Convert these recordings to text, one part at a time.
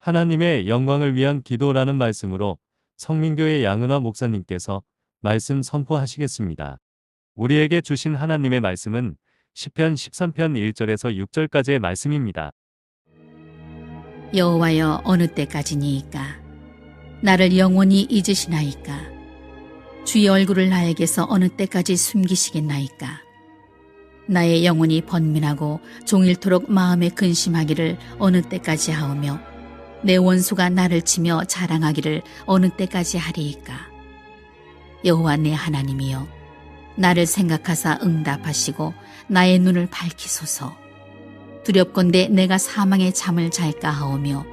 하나님의 영광을 위한 기도라는 말씀으로 성민교회 양은화 목사님께서 말씀 선포하시겠습니다. 우리에게 주신 하나님의 말씀은 시편 13편 1절에서 6절까지의 말씀입니다. 여호와여, 어느 때까지니이까? 나를 영원히 잊으시나이까? 주의 얼굴을 나에게서 어느 때까지 숨기시겠나이까? 나의 영혼이 번민하고 종일토록 마음에 근심하기를 어느 때까지 하오며 내 원수가 나를 치며 자랑하기를 어느 때까지 하리이까? 여호와 내 하나님이여, 나를 생각하사 응답하시고 나의 눈을 밝히소서. 두렵건대 내가 사망의 잠을 잘까 하오며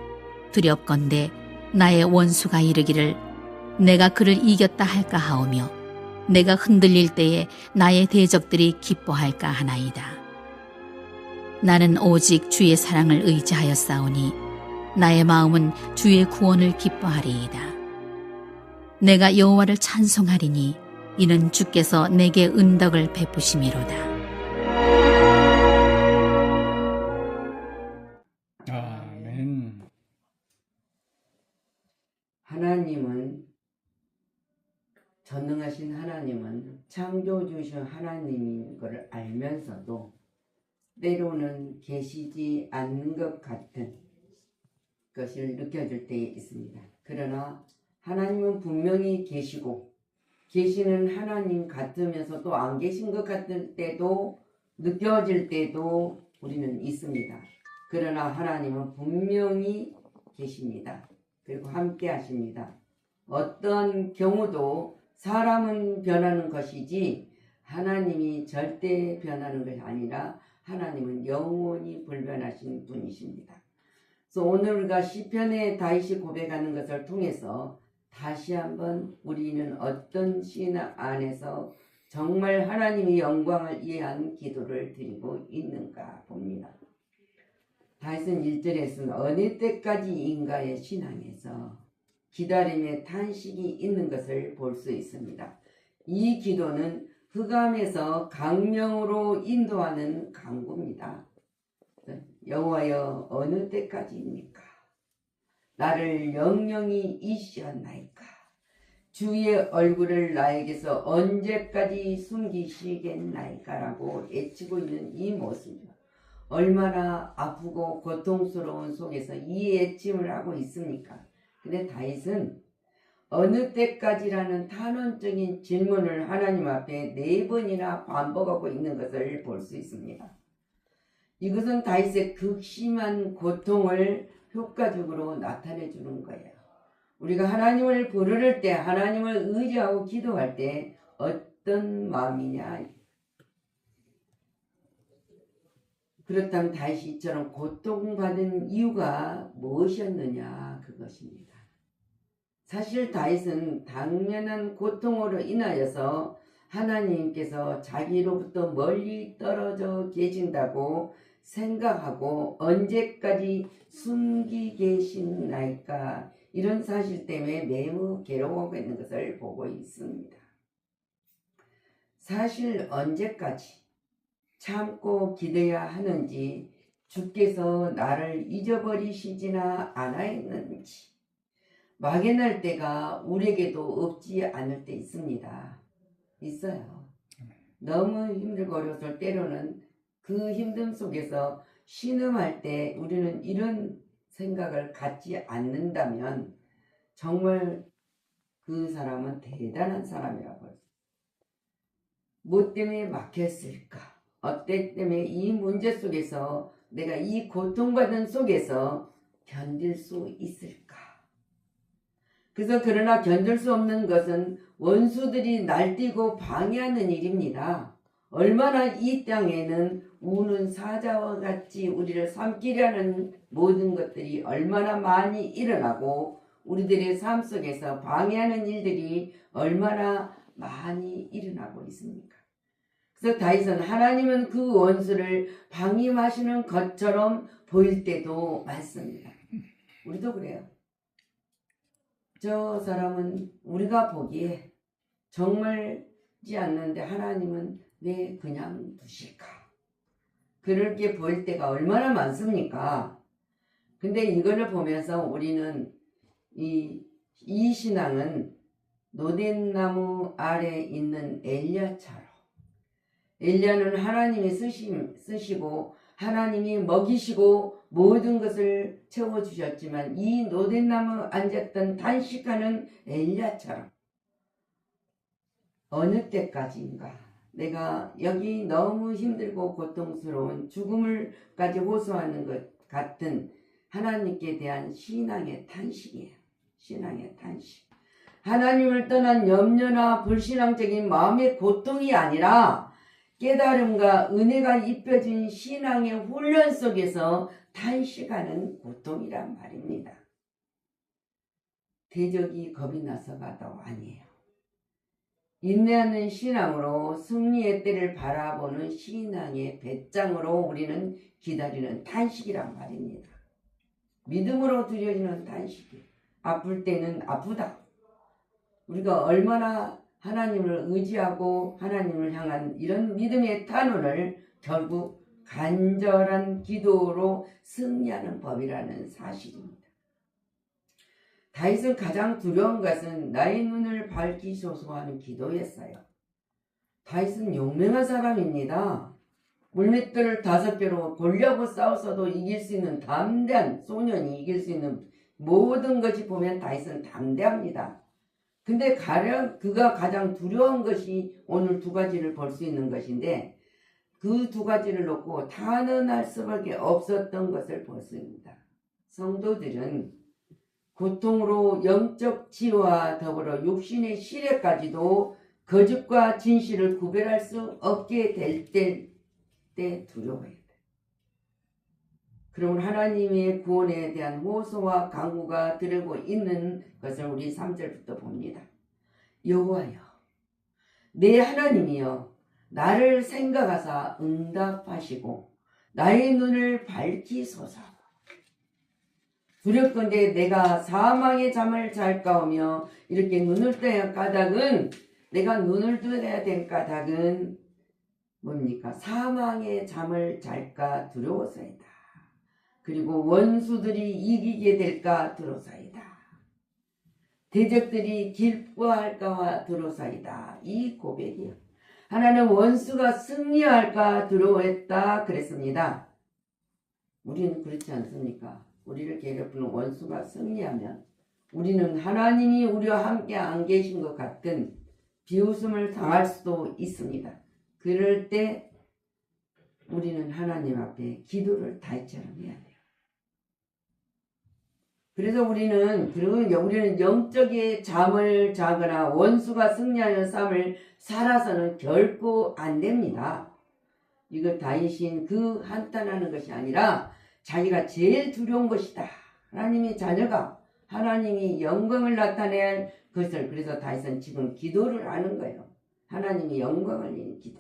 두렵건대 나의 원수가 이르기를 내가 그를 이겼다 할까 하오며 내가 흔들릴 때에 나의 대적들이 기뻐할까 하나이다. 나는 오직 주의 사랑을 의지하였사오니 나의 마음은 주의 구원을 기뻐하리이다. 내가 여호와를 찬송하리니 이는 주께서 내게 은덕을 베푸심이로다. 아멘. 하나님은, 전능하신 하나님은 창조주신 하나님인 것을 알면서도 때로는 계시지 않는 것 같은 것을 느껴질 때에 있습니다. 그러나 하나님은 분명히 계시고 계시는 하나님 같으면서도 안 계신 것 같을 때도 느껴질 때도 우리는 있습니다. 그러나 하나님은 분명히 계십니다. 그리고 함께 하십니다. 어떤 경우도 사람은 변하는 것이지 하나님이 절대 변하는 것이 아니라 하나님은 영원히 불변하신 분이십니다. 그래서 오늘 우리가 시편에 다윗이 고백하는 것을 통해서 다시 한번 우리는 어떤 신 안에서 정말 하나님의 영광을 위한 기도를 드리고 있는가 봅니다. 다윗은 1절에서는 어느 때까지인가의 신앙에서 기다림의 탄식이 있는 것을 볼 수 있습니다. 이 기도는 흑암에서 강령으로 인도하는 강구입니다. 여호와여, 어느 때까지입니까? 나를 영영히 잊으셨나이까? 주의 얼굴을 나에게서 언제까지 숨기시겠나이까? 라고 애치고 있는 이 모습, 얼마나 아프고 고통스러운 속에서 이 애침을 하고 있습니까? 근데 다윗은 어느 때까지라는 탄원적인 질문을 하나님 앞에 4번이나 반복하고 있는 것을 볼 수 있습니다. 이것은 다윗의 극심한 고통을 효과적으로 나타내 주는 거예요. 우리가 하나님을 부르를 때, 하나님을 의지하고 기도할 때 어떤 마음이냐? 그렇다면 다윗이처럼 고통받은 이유가 무엇이었느냐? 그것입니다. 사실 다윗은 당면한 고통으로 인하여서 하나님께서 자기로부터 멀리 떨어져 계신다고 생각하고 언제까지 숨기 계시나이까, 이런 사실 때문에 매우 괴로워하고 있는 것을 보고 있습니다. 사실 언제까지 참고 기대야 하는지, 주께서 나를 잊어버리시지나 않았는지, 막연할 때가 우리에게도 없지 않을 때 있습니다. 있어요. 너무 힘들고 어려워서 때로는 그 힘듦 속에서 신음할 때 우리는 이런 생각을 갖지 않는다면 정말 그 사람은 대단한 사람이라고 해요. 뭐 때문에 막혔을까? 어때 때문에 이 문제 속에서 내가 이 고통받은 속에서 견딜 수 있을까? 그래서 그러나 견딜 수 없는 것은 원수들이 날뛰고 방해하는 일입니다. 얼마나 이 땅에는 우는 사자와 같이 우리를 삼키려는 모든 것들이 얼마나 많이 일어나고 우리들의 삶 속에서 방해하는 일들이 얼마나 많이 일어나고 있습니까? 그래서 다윗은 하나님은 그 원수를 방임하시는 것처럼 보일 때도 많습니다. 우리도 그래요. 저 사람은 우리가 보기에 정말지 않는데 하나님은 왜 그냥 두실까? 그렇게 보일 때가 얼마나 많습니까? 근데 이거를 보면서 우리는 이 신앙은 노덴나무 아래 있는 엘리야처럼, 엘리야는 하나님이 쓰시고 하나님이 먹이시고 모든 것을 채워주셨지만 이 노덴나무 앉았던 단식하는 엘리야처럼 어느 때까지인가 내가 여기 너무 힘들고 고통스러운 죽음을까지 호소하는 것 같은 하나님께 대한 신앙의 탄식이에요. 신앙의 탄식. 하나님을 떠난 염려나 불신앙적인 마음의 고통이 아니라 깨달음과 은혜가 입혀진 신앙의 훈련 속에서 탄식하는 고통이란 말입니다. 대적이 겁이 나서가도 아니에요. 인내하는 신앙으로 승리의 때를 바라보는 신앙의 배짱으로 우리는 기다리는 탄식이란 말입니다. 믿음으로 드려지는 탄식이. 아플 때는 아프다. 우리가 얼마나 하나님을 의지하고 하나님을 향한 이런 믿음의 탄원을 결국 간절한 기도로 승리하는 법이라는 사실입니다. 다윗은 가장 두려운 것은 나의 눈을 밝히소서 하는 기도였어요. 다윗은 용맹한 사람입니다. 물맷돌을 5개로 골리앗과 싸워서도 이길 수 있는 담대한 소년이 이길 수 있는 모든 것이 보면 다윗은 담대합니다. 근데 그가 가장 두려운 것이 오늘 2가지를 볼 수 있는 것인데 그 2가지를 놓고 단언할 수밖에 없었던 것을 볼 수 있습니다. 성도들은 고통으로 영적 치유와 더불어 육신의 시련까지도 거짓과 진실을 구별할 수 없게 될 때 두려워해야 돼. 그러면 하나님의 구원에 대한 호소와 강구가 들고 있는 것을 우리 3절부터 봅니다. 여호와여, 내 하나님이여, 나를 생각하사 응답하시고 나의 눈을 밝히소서. 두렵건대 내가 사망의 잠을 잘까오며 이렇게 눈을 떠야 까닭은 내가 눈을 떠야 될 까닭은 뭡니까? 사망의 잠을 잘까 두려워서이다. 그리고 원수들이 이기게 될까 두려워서이다. 대적들이 기뻐할까 두려워서이다. 이 고백이요. 하나는 원수가 승리할까 두려워했다 그랬습니다. 우리는 그렇지 않습니까? 우리를 괴롭히는 원수가 승리하면 우리는 하나님이 우리와 함께 안 계신 것 같은 비웃음을 당할 수도 있습니다. 그럴 때 우리는 하나님 앞에 기도를 다윗처럼 해야 돼요. 그래서 우리는 영적인 잠을 자거나 원수가 승리하는 삶을 살아서는 결코 안 됩니다. 이거 다윗인 그 한탄하는 것이 아니라 자기가 제일 두려운 것이다. 하나님의 자녀가 하나님이 영광을 나타낼 것을. 그래서 다윗은 지금 기도를 하는 거예요. 하나님이 영광을 위한 기도.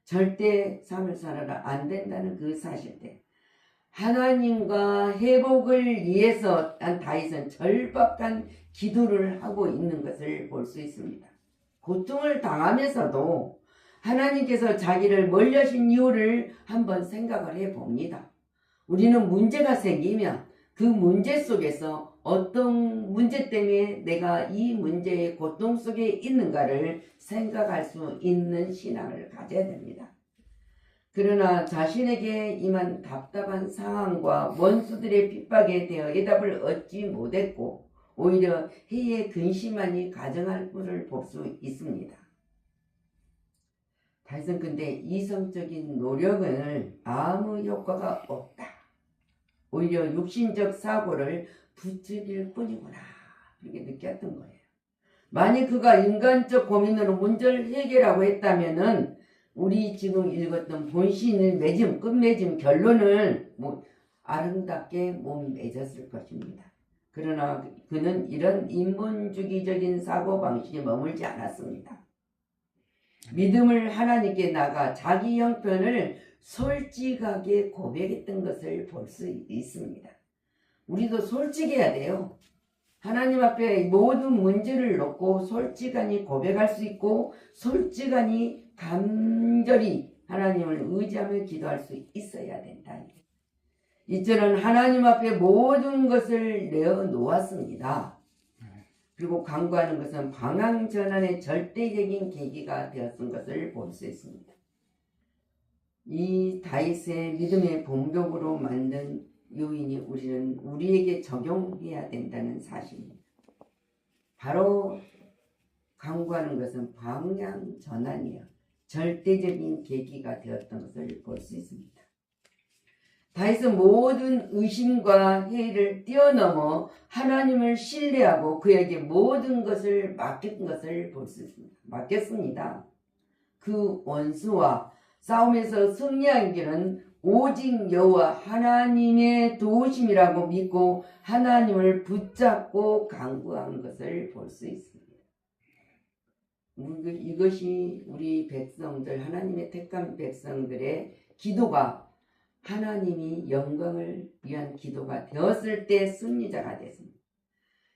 절대 삶을 살아라 안 된다는 그 사실 때 하나님과 회복을 위해서 다윗은 절박한 기도를 하고 있는 것을 볼 수 있습니다. 고통을 당하면서도 하나님께서 자기를 멀리하신 이유를 한번 생각을 해봅니다. 우리는 문제가 생기면 그 문제 속에서 어떤 문제 때문에 내가 이 문제의 고통 속에 있는가를 생각할 수 있는 신앙을 가져야 됩니다. 그러나 자신에게 임한 답답한 상황과 원수들의 핍박에 대해 해답을 얻지 못했고 오히려 해에 근심하니 가정할 뿔을 볼 수 있습니다. 다윗은 근데 이성적인 노력은 아무 효과가 없다. 오히려 육신적 사고를 부추길 뿐이구나. 그렇게 느꼈던 거예요. 만약 그가 인간적 고민으로 문제를 해결하고 했다면은 우리 지금 읽었던 본신을 맺음, 끝맺음 결론을 아름답게 못 맺었을 것입니다. 그러나 그는 이런 인본주의적인 사고방식에 머물지 않았습니다. 믿음을 하나님께 나가 자기 형편을 솔직하게 고백했던 것을 볼 수 있습니다. 우리도 솔직해야 돼요. 하나님 앞에 모든 문제를 놓고 솔직하니 고백할 수 있고 솔직하니 간절히 하나님을 의지하며 기도할 수 있어야 된다. 이처럼 하나님 앞에 모든 것을 내어놓았습니다. 그리고 간구하는 것은 방황전환의 절대적인 계기가 되었던 것을 볼 수 있습니다. 이 다윗의 믿음의 본격으로 만든 요인이 우리에게 적용해야 된다는 사실입니다. 바로 간구하는 것은 방향전환이에요. 절대적인 계기가 되었던 것을 볼 수 있습니다. 다윗은 모든 의심과 회의를 뛰어넘어 하나님을 신뢰하고 그에게 모든 것을 맡긴 것을 볼 수 있습니다. 맡겼습니다. 그 원수와 싸움에서 승리한 길은 오직 여호와 하나님의 도우심이라고 믿고 하나님을 붙잡고 간구한 것을 볼 수 있습니다. 이것이 우리 백성들, 하나님의 택한 백성들의 기도가 하나님이 영광을 위한 기도가 되었을 때 승리자가 됐습니다.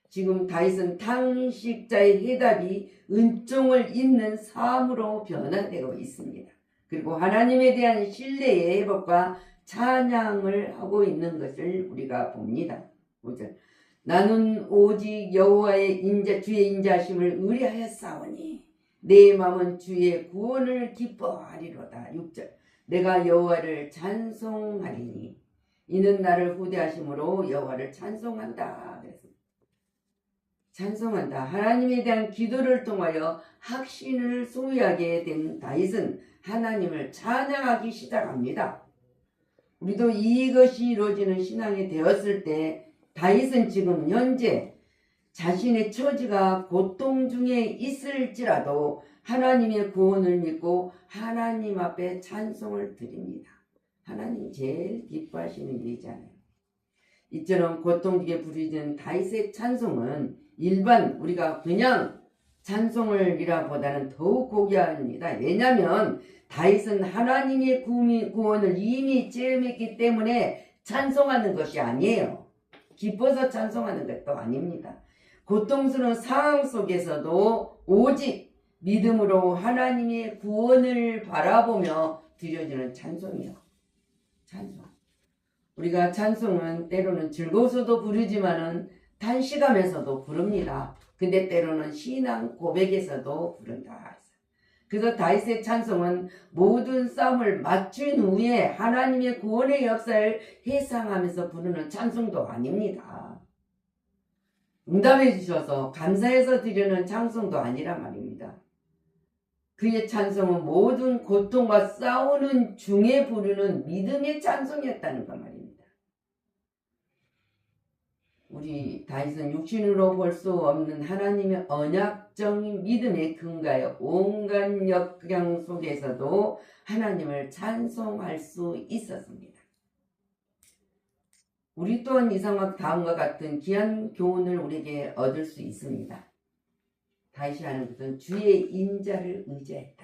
지금 다윗은 탄식자의 해답이 은총을 잇는 삶으로 변화되고 있습니다. 그리고 하나님에 대한 신뢰의 회복과 찬양을 하고 있는 것을 우리가 봅니다. 5절. 나는 오직 여호와의 주의 인자하심을 의뢰하였사오니 내 마음은 주의 구원을 기뻐하리로다. 6절. 내가 여호와를 찬송하리니 이는 나를 후대하심으로 여호와를 찬송한다. 그랬습니다. 찬송한다. 하나님에 대한 기도를 통하여 확신을 소유하게 된 다윗은 하나님을 찬양하기 시작합니다. 우리도 이것이 이루어지는 신앙이 되었을 때 다윗은 지금 현재 자신의 처지가 고통 중에 있을지라도 하나님의 구원을 믿고 하나님 앞에 찬송을 드립니다. 하나님 제일 기뻐하시는 일이잖아요. 이처럼 고통 중에 부르짖는 다윗의 찬송은 일반 우리가 그냥 찬송을 이라보다는 더욱 고귀합니다. 왜냐하면 다윗은 하나님의 구원을 이미 체험했기 때문에 찬송하는 것이 아니에요. 기뻐서 찬송하는 것도 아닙니다. 고통스러운 상황 속에서도 오직 믿음으로 하나님의 구원을 바라보며 드려지는 찬송이요. 찬송. 우리가 찬송은 때로는 즐거워서도 부르지만은 탄식하면서도 부릅니다. 근데 때로는 신앙 고백에서도 부른다. 그래서 다윗의 찬송은 모든 싸움을 마친 후에 하나님의 구원의 역사를 회상하면서 부르는 찬송도 아닙니다. 응답해 주셔서 감사해서 드리는 찬송도 아니란 말입니다. 그의 찬송은 모든 고통과 싸우는 중에 부르는 믿음의 찬송이었다는 것 말입니다. 우리 다윗은 육신으로 볼 수 없는 하나님의 언약적인 믿음의 근거에 온갖 역경 속에서도 하나님을 찬송할 수 있었습니다. 우리 또한 이상과 다음과 같은 귀한 교훈을 우리에게 얻을 수 있습니다. 다윗이 하는 것은 주의 인자를 의지했다.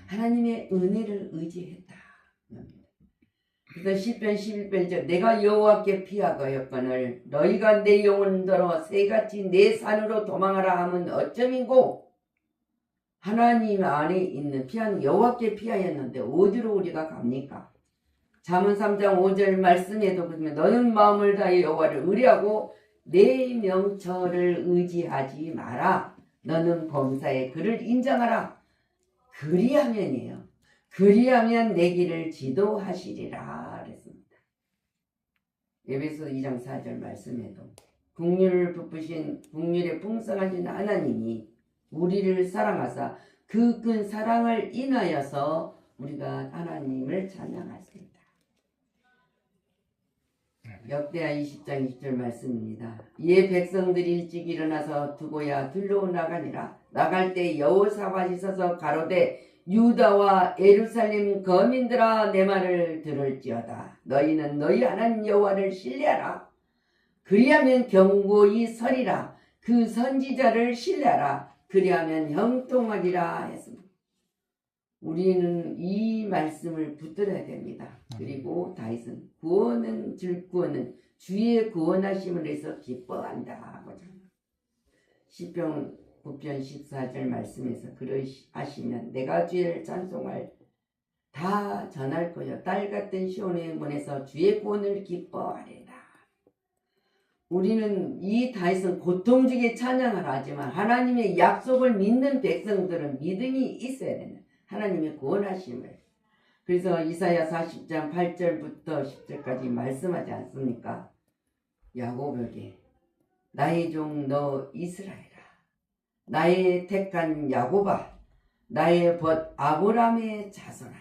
하나님의 은혜를 의지했다. 그래서 시편 11편 내가 여호와께 피하거였거늘 너희가 내 영혼들어 새같이 내 산으로 도망하라 하면 어쩌민고. 하나님 안에 있는 여호와께 피하였는데 어디로 우리가 갑니까? 잠언 3장 5절 말씀에도 보면 너는 마음을 다해 여호와를 의뢰하고 내 명철을 의지하지 마라. 너는 범사에 그를 인정하라. 그리하면이에요. 그리하면 내 길을 지도하시리라 그랬습니다. 에베소 2장 4절 말씀에도 국률을 베푸신 국률에 풍성하신 하나님이 우리를 사랑하사 그 큰 사랑을 인하여서 우리가 하나님을 찬양하십니다. 역대하 20장 20절 말씀입니다. 이에 백성들이 일찍 일어나서 두고야 들로 나가니라. 나갈 때 여호사밧이 서서 가로되 유다와 예루살렘 거민들아 내 말을 들을지어다. 너희는 너희 하나님 여호와를 신뢰하라. 그리하면 경고히 서리라. 그 선지자를 신뢰하라. 그리하면 형통하리라 했습니다. 우리는 이 말씀을 붙들어야 됩니다. 그리고 다윗은 구원은 주의 구원하심을 해서 기뻐한다. 시편 9편 14절 말씀에서 그러하시면 내가 주를 찬송할 다 전할 거요. 딸 같은 시온의 문에서 주의 구원을 기뻐하리라. 우리는 이 다윗은 고통주게 찬양을 하지만 하나님의 약속을 믿는 백성들은 믿음이 있어야 되는 하나님의 구원하심을. 그래서 이사야 40장 8절부터 10절까지 말씀하지 않습니까? 야곱에게 나의 종 너 이스라엘아, 나의 택한 야곱아, 나의 벗 아브라함의 자손아,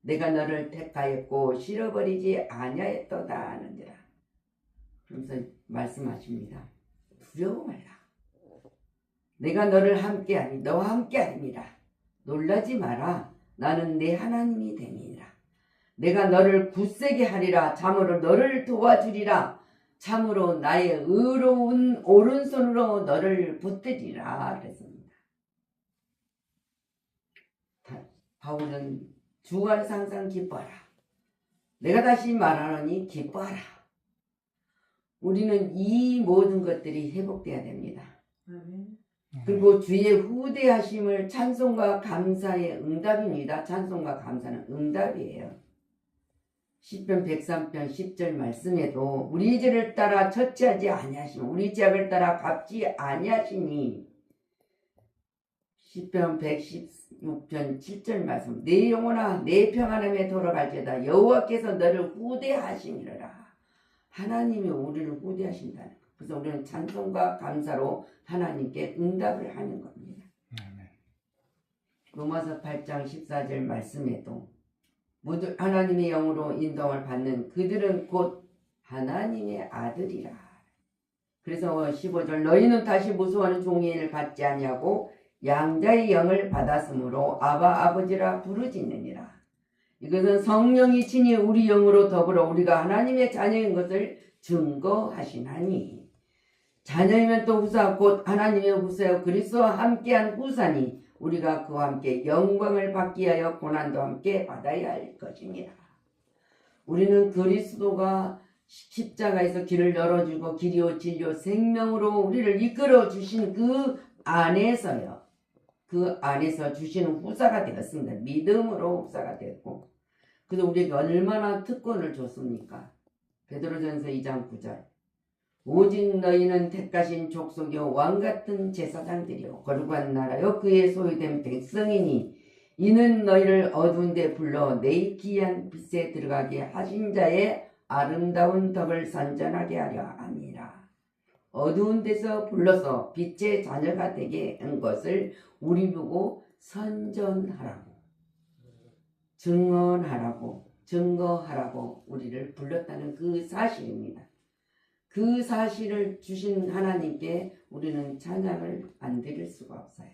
내가 너를 택하였고 실어버리지 아니하였도다 하는지라. 그러면서 말씀하십니다. 두려워 말라. 내가 너를 함께하니 너와 함께하리라. 놀라지 마라. 나는 내 하나님이 됨이니라. 내가 너를 굳세게 하리라. 참으로 너를 도와주리라. 참으로 나의 의로운 오른손으로 너를 붙들리라 그랬습니다. 바울은 주 안에서 항상 기뻐하라. 내가 다시 말하노니 기뻐하라. 우리는 이 모든 것들이 회복돼야 됩니다. 그리고 주의 후대하심을 찬송과 감사의 응답입니다. 찬송과 감사는 응답이에요. 시편 103편 10절 말씀에도 우리 죄를 따라 처치하지 아니하시며 우리 죄악을 따라 갚지 아니하시니, 시편 116편 7절 말씀, 내 영혼아 내 평안함에 돌아갈지어다 여호와께서 너를 후대하심이라. 하나님이 우리를 후대하신다는 것. 그래서 우리는 찬송과 감사로 하나님께 응답을 하는 겁니다. 로마서 8장 14절 말씀에도 모두 하나님의 영으로 인도함을 받는 그들은 곧 하나님의 아들이라. 그래서 15절 너희는 다시 무수하는 종의 일을 받지 아니하고 양자의 영을 받았으므로 아바 아버지라 부르짖느니라. 이것은 성령이 친히 우리 영으로 더불어 우리가 하나님의 자녀인 것을 증거하시나니, 자녀이면 또 후사 곧 하나님의 후사여 그리스도와 함께한 후사니 우리가 그와 함께 영광을 받기 위하여 고난도 함께 받아야 할 것입니다. 우리는 그리스도가 십자가에서 길을 열어주고 길이요 진리요 생명으로 우리를 이끌어 주신 그 안에서요, 그 안에서 주시는 후사가 되었습니다. 믿음으로 후사가 되었고, 그래서 우리에게 얼마나 특권을 줬습니까? 베드로전서 2장 9절 오직 너희는 택하신 족속이요 왕같은 제사장들이요 거룩한 나라요 그의 소유된 백성이니 이는 너희를 어두운 데 불러 내 기이한 빛에 들어가게 하신 자의 아름다운 덕을 선전하게 하려 함이라. 어두운 데서 불러서 빛의 자녀가 되게 한 것을 우리 보고 선전하라고, 증언하라고, 증거하라고 우리를 불렀다는 그 사실입니다. 그 사실을 주신 하나님께 우리는 찬양을 안 드릴 수가 없어요.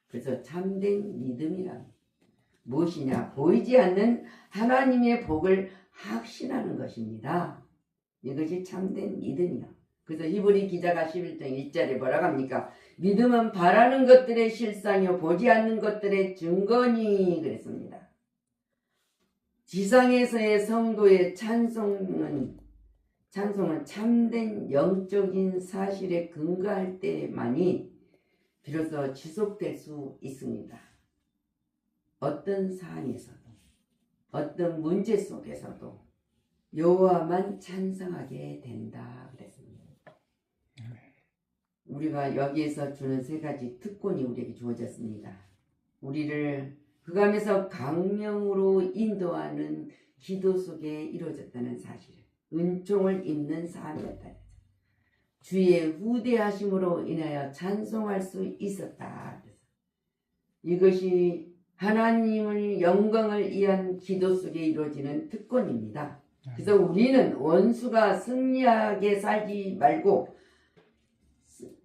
그래서 참된 믿음이란 무엇이냐? 보이지 않는 하나님의 복을 확신하는 것입니다. 이것이 참된 믿음이요. 그래서 히브리 기자가 11장 1절에 뭐라고 합니까? 믿음은 바라는 것들의 실상이요 보지 않는 것들의 증거니 그랬습니다. 지상에서의 성도의 찬송은 참된 영적인 사실에 근거할 때만이 비로소 지속될 수 있습니다. 어떤 상황에서도, 어떤 문제 속에서도 여호와만 찬송하게 된다 그랬습니다. 우리가 여기에서 주는 세 가지 특권이 우리에게 주어졌습니다. 우리를 그감에서 강명으로 인도하는 기도 속에 이루어졌다는 사실, 은총을 입는 삶이었다. 주의 후대하심으로 인하여 찬송할 수 있었다. 이것이 하나님의 영광을 위한 기도 속에 이루어지는 특권입니다. 그래서 우리는 원수가 승리하게 살지 말고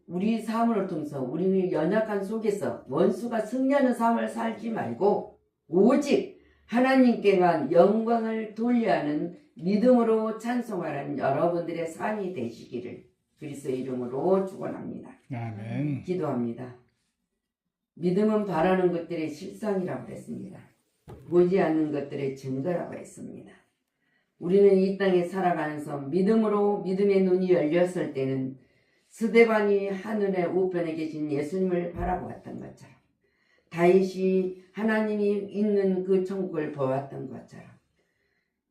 우리 삶을 통해서 우리 연약한 속에서 원수가 승리하는 삶을 살지 말고 오직 하나님께만 영광을 돌려야 하는 믿음으로 찬송하는 여러분들의 삶이 되시기를 그리스도의 이름으로 축원합니다. 아멘. 기도합니다. 믿음은 바라는 것들의 실상이라고 했습니다. 보지 않는 것들의 증거라고 했습니다. 우리는 이 땅에 살아가면서 믿음으로 믿음의 눈이 열렸을 때는 스데반이 하늘의 우편에 계신 예수님을 바라보았던 것처럼 다윗이 하나님이 있는 그 천국을 보았던 것처럼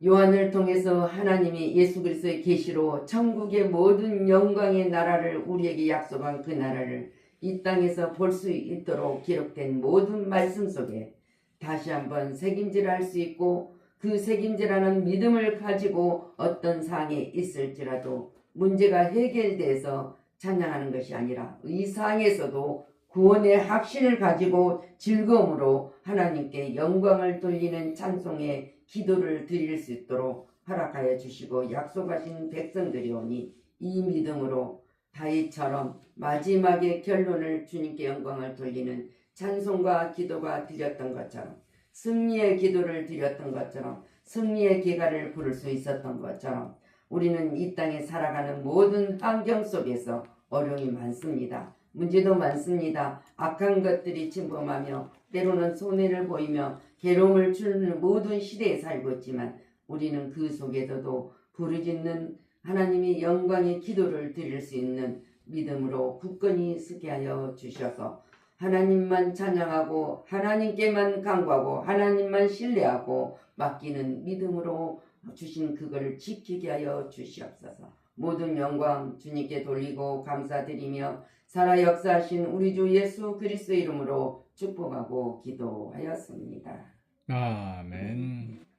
요한을 통해서 하나님이 예수 그리스도의 계시로 천국의 모든 영광의 나라를 우리에게 약속한 그 나라를 이 땅에서 볼 수 있도록 기록된 모든 말씀 속에 다시 한번 새김질할 수 있고 그 새김질하는 믿음을 가지고 어떤 상황에 있을지라도 문제가 해결돼서 찬양하는 것이 아니라 이 상황에서도 구원의 확신을 가지고 즐거움으로 하나님께 영광을 돌리는 찬송의 기도를 드릴 수 있도록 허락하여 주시고 약속하신 백성들이오니 이 믿음으로 다윗처럼 마지막에 결론을 주님께 영광을 돌리는 찬송과 기도가 드렸던 것처럼 승리의 기도를 드렸던 것처럼 승리의 기가를 부를 수 있었던 것처럼 우리는 이 땅에 살아가는 모든 환경 속에서 어려움이 많습니다. 문제도 많습니다. 악한 것들이 침범하며 때로는 손해를 보이며 괴로움을 주는 모든 시대에 살고 있지만 우리는 그 속에서도 부르짖는 하나님의 영광의 기도를 드릴 수 있는 믿음으로 굳건히 서게 하여 주셔서 하나님만 찬양하고 하나님께만 간구하고 하나님만 신뢰하고 맡기는 믿음으로 주신 그거를 지키게 하여 주시옵소서. 모든 영광 주님께 돌리고 감사드리며 살아 역사하신 우리 주 예수 그리스도 이름으로 축복하고 기도하였습니다. 아멘.